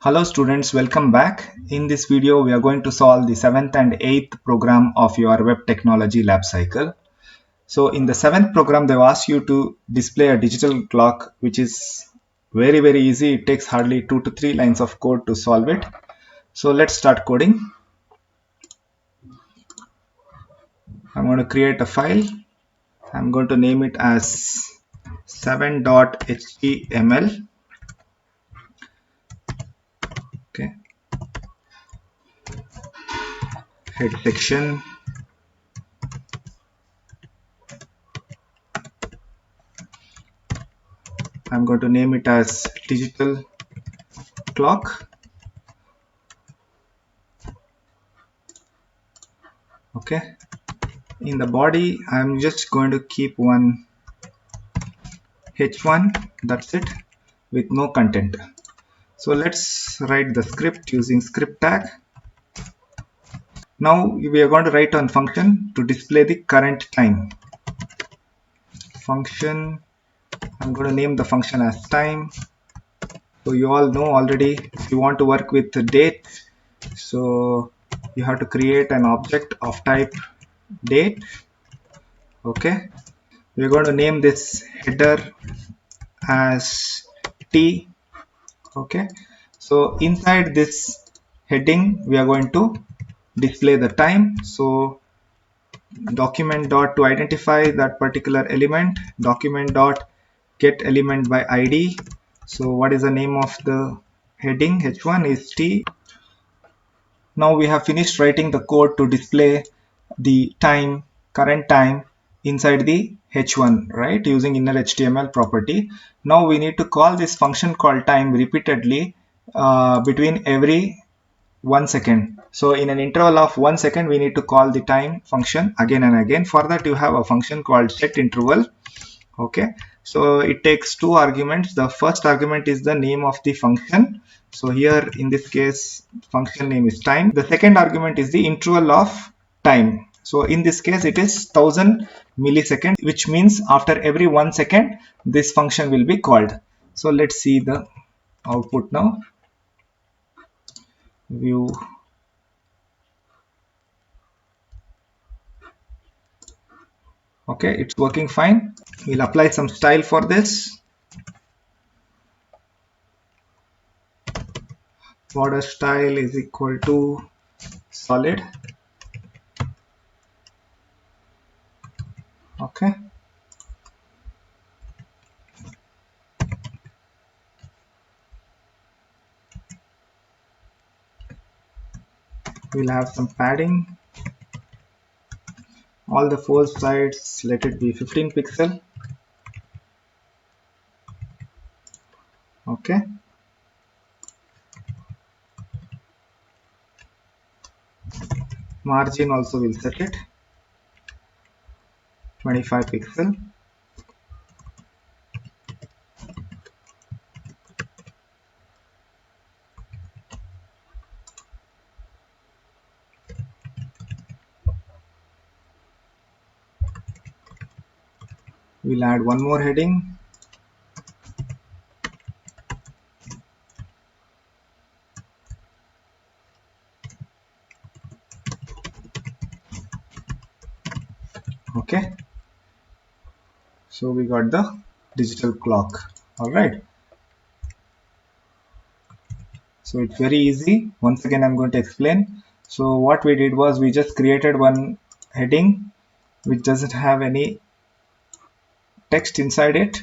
Hello students, welcome back. In this video, we are going to solve the 7th and 8th program of your web technology lab cycle. So in the 7th program, they've asked you to display a digital clock, which is very easy. It takes hardly 2 to 3 lines of code to solve it. So let's start coding. I'm going to create a file. I'm going to name it as 7.html. Okay. Head section. I'm going to name it as digital clock. Okay. In the body, I'm just going to keep one h1, that's it, with no content. So let's write the script using script tag. Now we are going to write on function to display the current time. Function, I'm going to name the function as time. So you all know already, if you want to work with the date, so you have to create an object of type date. Okay, we're going to name this header as t. Okay, so inside this heading we are going to display the time. So document dot to identify that particular element, document dot get element by id. So what is the name of the heading? H1 is t. Now we have finished writing the code to display the time, current time inside the h1, right, using inner HTML property. Now we need to call this function called time repeatedly between every 1 second. So in an interval of 1 second, we need to call the time function again and again. For that, you have a function called set interval. Okay, so it takes two arguments. The first argument is the name of the function. So here in this case, function name is time. The second argument is the interval of time. So in this case, it is 1000 milliseconds, which means after every 1 second, this function will be called. So let's see the output now. View. Okay, it's working fine. We'll apply some style for this. Border style is equal to solid. Okay. We'll have some padding. All the four sides, let it be 15 pixel. Okay. Margin also will set it 25 pixel. We'll add one more heading. Okay. So we got the digital clock. All right. So it's very easy. Once again, I'm going to explain. So what we did was we just created one heading which doesn't have any text inside it,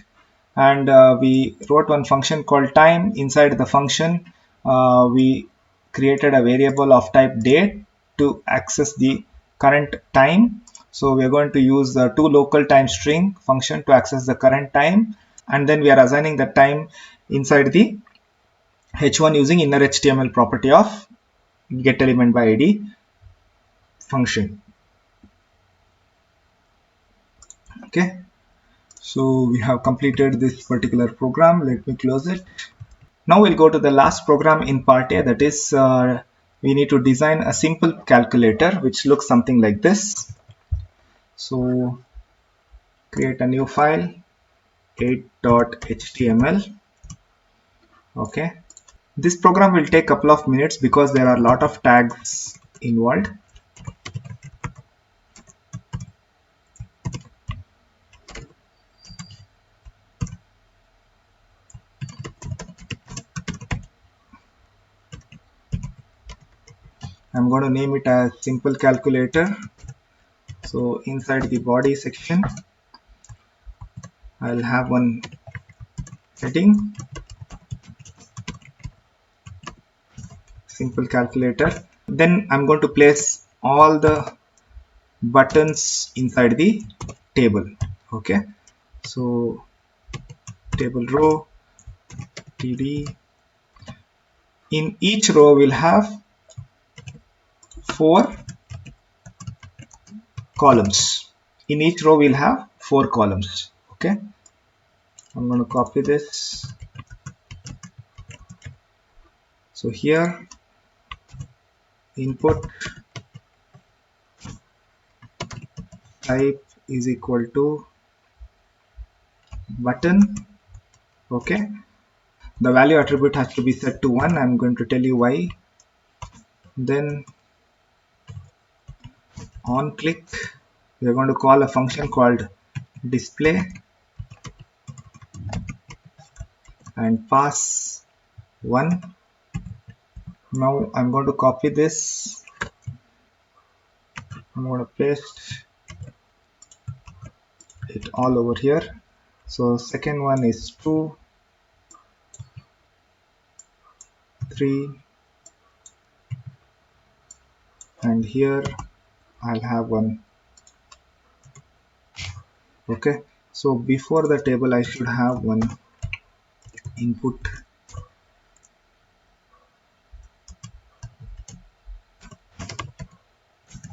and we wrote one function called time. Inside the function, we created a variable of type date to access the current time. So we are going to use the toLocalTimeString function to access the current time, and then we are assigning the time inside the h1 using inner HTML property of getElementById function. Okay, so we have completed this particular program. Let me close it. Now we'll go to the last program in part A, that is we need to design a simple calculator which looks something like this. So create a new file 8.html. Okay, This program will take a couple of minutes because there are a lot of tags involved. I'm going to name it as simple calculator. So inside the body section, I'll have one heading, simple calculator. Then I'm going to place all the buttons inside the table. Okay, so table row td. In each row we'll have 4 columns. In each row we'll have 4 columns. Okay, I'm going to copy this. So here input type is equal to button. Okay, the value attribute has to be set to 1. I'm going to tell you why. Then on click we are going to call a function called display and pass 1. Now I'm going to copy this. I'm going to paste it all over here. So second one is 2, 3, and here I'll have 1. Okay, so before the table I should have one input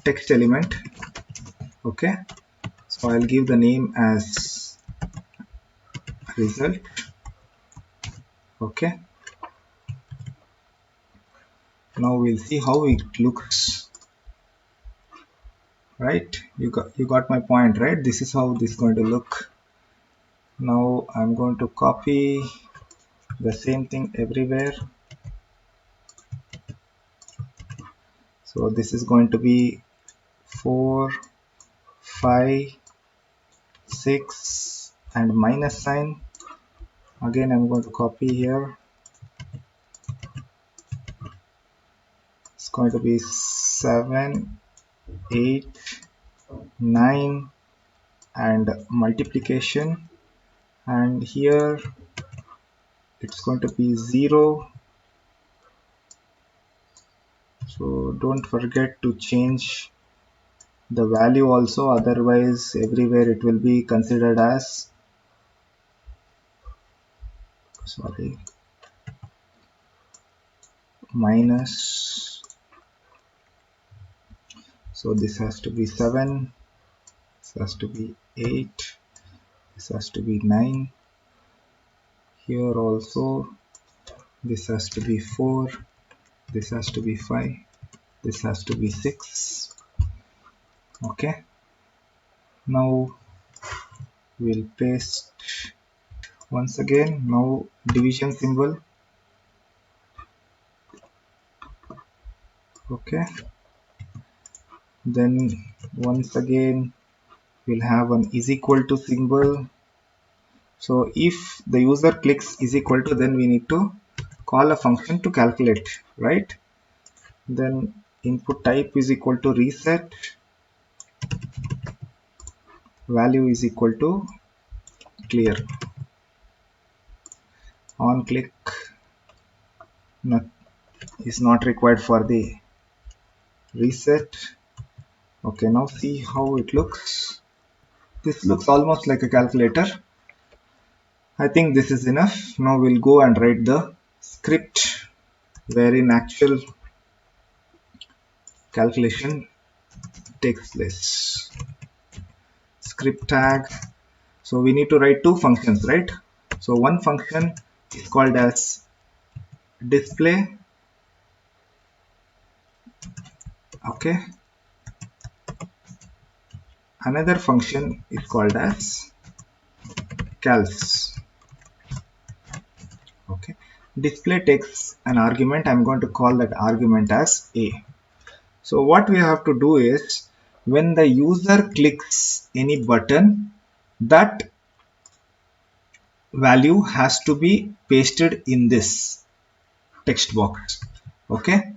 text element. Okay, so I'll give the name as result. Okay, now we'll see how it looks. Right, you got my point, right? This is how this is going to look. Now I'm going to copy the same thing everywhere. So this is going to be 4, 5, 6 and minus sign. Again I'm going to copy here. It's going to be 7, 8, 9 and multiplication, and here it's going to be 0. So don't forget to change the value also, otherwise everywhere it will be considered as minus. So this has to be 7, this has to be 8, this has to be 9, here also this has to be 4, this has to be 5, this has to be 6. Okay, now we'll paste once again. Now division symbol. Okay, then once again we'll have an is equal to symbol. So if the user clicks is equal to, then we need to call a function to calculate, right? Then input type is equal to reset, value is equal to clear. On click is not required for the reset. Okay, now see how it looks. This looks almost like a calculator. I think this is enough. Now we'll go and write the script wherein actual calculation takes place. Script tag. So we need to write 2 functions, right? So one function is called as display. Okay, another function is called as cals. Okay, display takes an argument. I'm going to call that argument as A. So what we have to do is, when the user clicks any button, that value has to be pasted in this text box. Okay,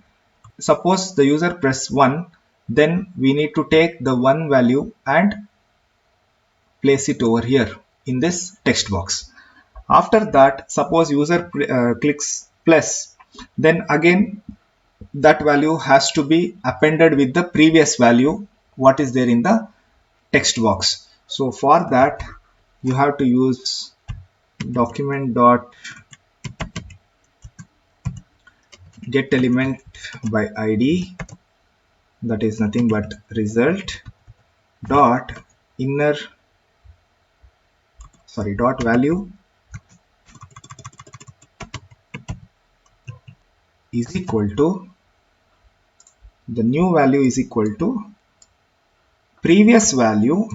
suppose the user press 1, then we need to take the 1 value and place it over here in this text box. After that, suppose user clicks plus, then again that value has to be appended with the previous value what is there in the text box. So for that you have to use document dot get element by id, that is nothing but result dot inner dot value is equal to, the new value is equal to previous value,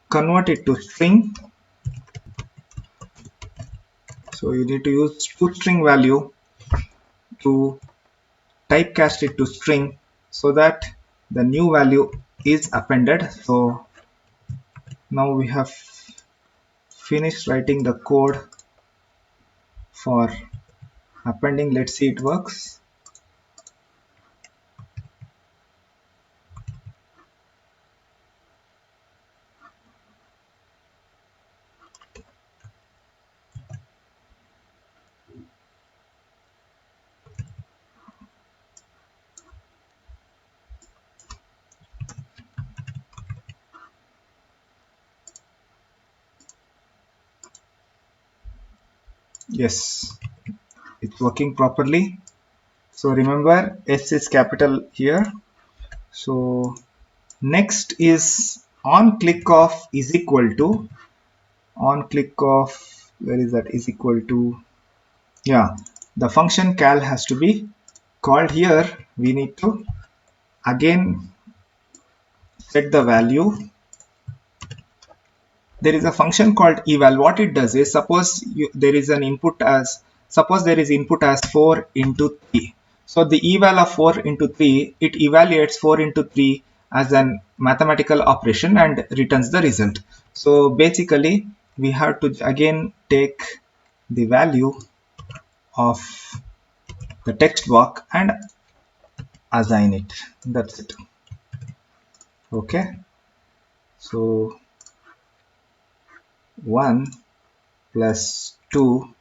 convert it to string. So you need to use toString value to typecast it to string so that the new value is appended. So now we have finished writing the code for appending. Let's see it works. Yes, it's working properly. So remember, S is capital here. So next is on click of is equal to, on click of, where is that, is equal to, yeah, the function cal has to be called here. We need to again set the value. There is a function called eval. What it does is, suppose there is an input as, suppose there is input as 4 into 3. So the eval of 4 into 3, it evaluates 4 into 3 as an mathematical operation and returns the result. So basically we have to again take the value of the text box and assign it. That's it. Okay, so 1 plus 2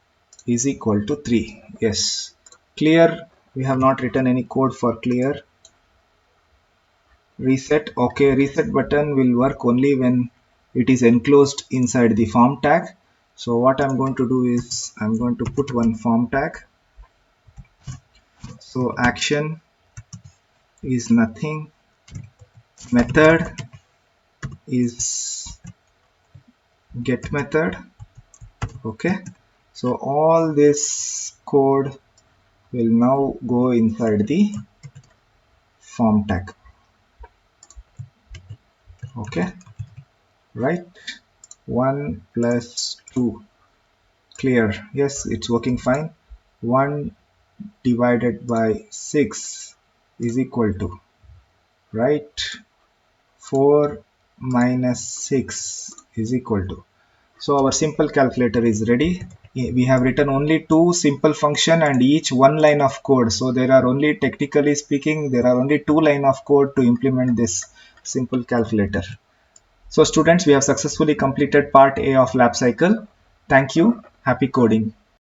is equal to 3. Yes, clear. We have not written any code for clear. Reset. Okay, reset button will work only when it is enclosed inside the form tag. So what I'm going to do is, I'm going to put one form tag. So action is nothing, method is get method. Okay, so all this code will now go inside the form tag. Okay, right, 1 plus 2, clear. Yes, it's working fine. 1 divided by 6 is equal to, right, 4 minus 6 is equal to. So our simple calculator is ready. We have written only 2 simple function and each 1 line of code. So there are only, technically speaking, there are only 2 line of code to implement this simple calculator. So students, we have successfully completed part A of lab cycle. Thank you. Happy coding.